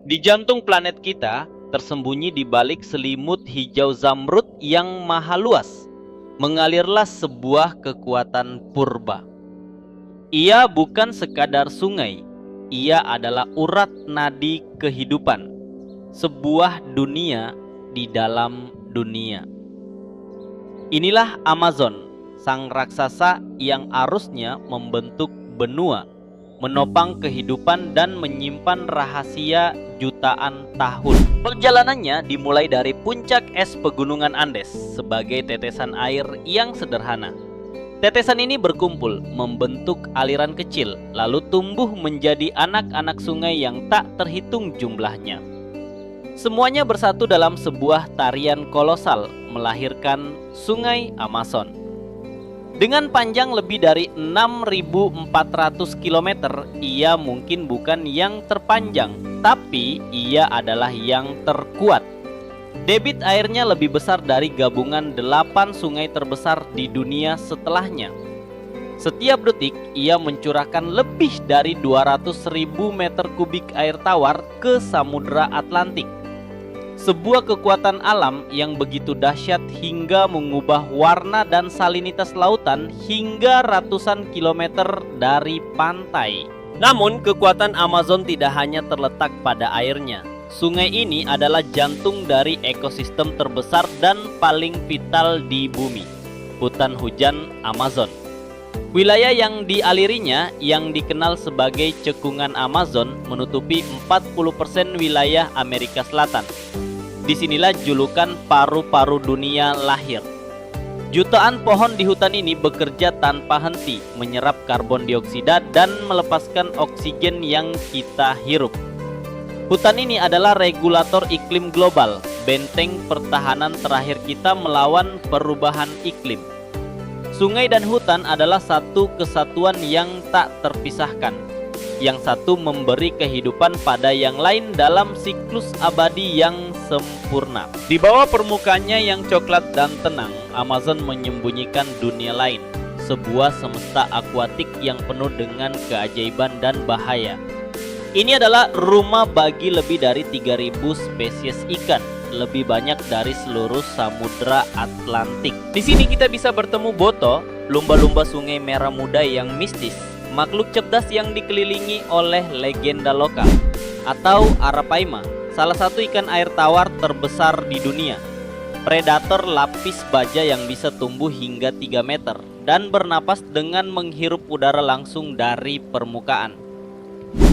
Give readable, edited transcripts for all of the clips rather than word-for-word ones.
Di jantung planet kita, tersembunyi di balik selimut hijau zamrud yang maha luas, mengalirlah sebuah kekuatan purba. Ia bukan sekadar sungai, ia adalah urat nadi kehidupan, sebuah dunia di dalam dunia. Inilah Amazon, sang raksasa yang arusnya membentuk benua, menopang kehidupan dan menyimpan rahasia jutaan tahun. Perjalanannya dimulai dari puncak es pegunungan Andes sebagai tetesan air yang sederhana. Tetesan ini berkumpul, membentuk aliran kecil, lalu tumbuh menjadi anak-anak sungai yang tak terhitung jumlahnya. Semuanya bersatu dalam sebuah tarian kolosal, melahirkan Sungai Amazon. Dengan panjang lebih dari 6.400 km, ia mungkin bukan yang terpanjang, tapi ia adalah yang terkuat. Debit airnya lebih besar dari gabungan 8 sungai terbesar di dunia setelahnya. Setiap detik, ia mencurahkan lebih dari 200.000 meter kubik air tawar ke Samudra Atlantik. Sebuah kekuatan alam yang begitu dahsyat hingga mengubah warna dan salinitas lautan hingga ratusan kilometer dari pantai. Namun, kekuatan Amazon tidak hanya terletak pada airnya. Sungai ini adalah jantung dari ekosistem terbesar dan paling vital di bumi, hutan hujan Amazon. Wilayah yang dialirinya, yang dikenal sebagai cekungan Amazon, menutupi 40% wilayah Amerika Selatan. Disinilah julukan paru-paru dunia lahir. Jutaan pohon di hutan ini bekerja tanpa henti, menyerap karbon dioksida dan melepaskan oksigen yang kita hirup. Hutan ini adalah regulator iklim global, benteng pertahanan terakhir kita melawan perubahan iklim. Sungai dan hutan adalah satu kesatuan yang tak terpisahkan. Yang satu memberi kehidupan pada yang lain dalam siklus abadi yang sempurna. Di bawah permukaannya yang coklat dan tenang, Amazon menyembunyikan dunia lain, sebuah semesta akuatik yang penuh dengan keajaiban dan bahaya. Ini adalah rumah bagi lebih dari 3.000 spesies ikan, lebih banyak dari seluruh Samudra Atlantik. Di sini kita bisa bertemu boto, lumba-lumba sungai merah muda yang mistis, makhluk cerdas yang dikelilingi oleh legenda lokal, atau Arapaima, salah satu ikan air tawar terbesar di dunia. Predator lapis baja yang bisa tumbuh hingga 3 meter dan bernapas dengan menghirup udara langsung dari permukaan.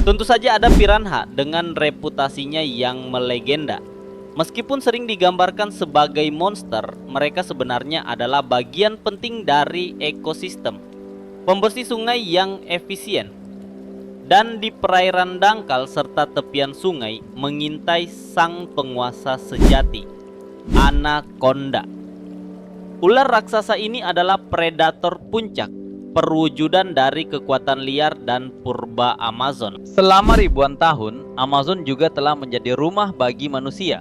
Tentu saja ada piranha dengan reputasinya yang melegenda. Meskipun sering digambarkan sebagai monster, mereka sebenarnya adalah bagian penting dari ekosistem, pembersih sungai yang efisien. Dan di perairan dangkal serta tepian sungai mengintai sang penguasa sejati, anaconda. Ular raksasa ini adalah predator puncak, perwujudan dari kekuatan liar dan purba Amazon. Selama ribuan tahun, Amazon juga telah menjadi rumah bagi manusia.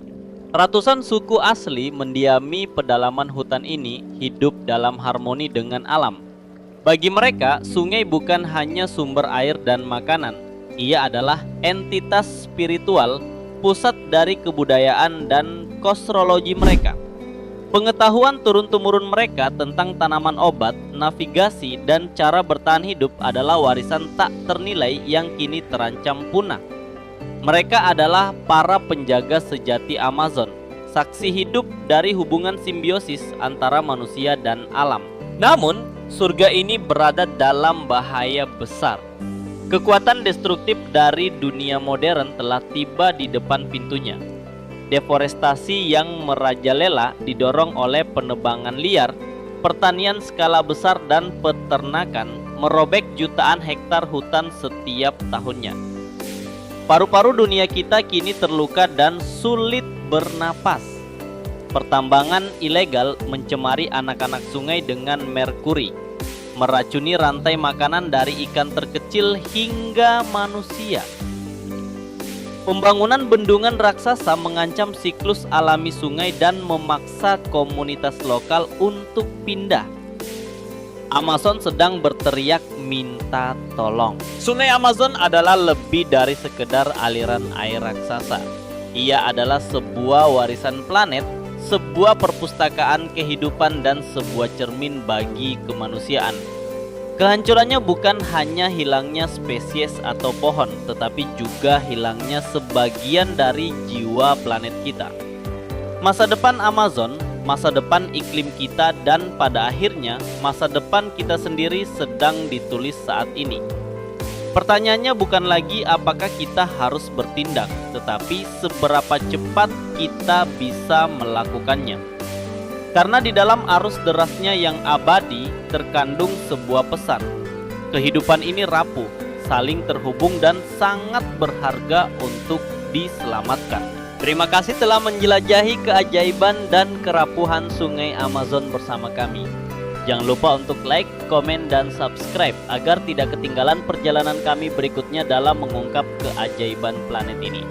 Ratusan suku asli mendiami pedalaman hutan ini, hidup dalam harmoni dengan alam. Bagi mereka, sungai bukan hanya sumber air dan makanan. Ia adalah entitas spiritual, pusat dari kebudayaan dan kosmologi mereka. Pengetahuan turun-temurun mereka tentang tanaman obat, navigasi, dan cara bertahan hidup adalah warisan tak ternilai yang kini terancam punah. Mereka adalah para penjaga sejati Amazon, saksi hidup dari hubungan simbiosis antara manusia dan alam. Namun, surga ini berada dalam bahaya besar. Kekuatan destruktif dari dunia modern telah tiba di depan pintunya. Deforestasi yang merajalela didorong oleh penebangan liar, pertanian skala besar dan peternakan merobek jutaan hektar hutan setiap tahunnya. Paru-paru dunia kita kini terluka dan sulit bernapas. Pertambangan ilegal mencemari anak-anak sungai dengan merkuri, meracuni rantai makanan dari ikan terkecil hingga manusia. Pembangunan bendungan raksasa mengancam siklus alami sungai dan memaksa komunitas lokal untuk pindah. Amazon sedang berteriak minta tolong. Sungai Amazon adalah lebih dari sekedar aliran air raksasa. Ia adalah sebuah warisan planet, sebuah perpustakaan kehidupan, dan sebuah cermin bagi kemanusiaan. Kehancurannya bukan hanya hilangnya spesies atau pohon, tetapi juga hilangnya sebagian dari jiwa planet kita. Masa depan Amazon, masa depan iklim kita, dan pada akhirnya masa depan kita sendiri sedang ditulis saat ini. Pertanyaannya bukan lagi apakah kita harus bertindak, tetapi seberapa cepat kita bisa melakukannya. Karena di dalam arus derasnya yang abadi terkandung sebuah pesan. Kehidupan ini rapuh, saling terhubung, dan sangat berharga untuk diselamatkan. Terima kasih telah menjelajahi keajaiban dan kerapuhan sungai Amazon bersama kami. Jangan lupa untuk like, komen, dan subscribe agar tidak ketinggalan perjalanan kami berikutnya dalam mengungkap keajaiban planet ini.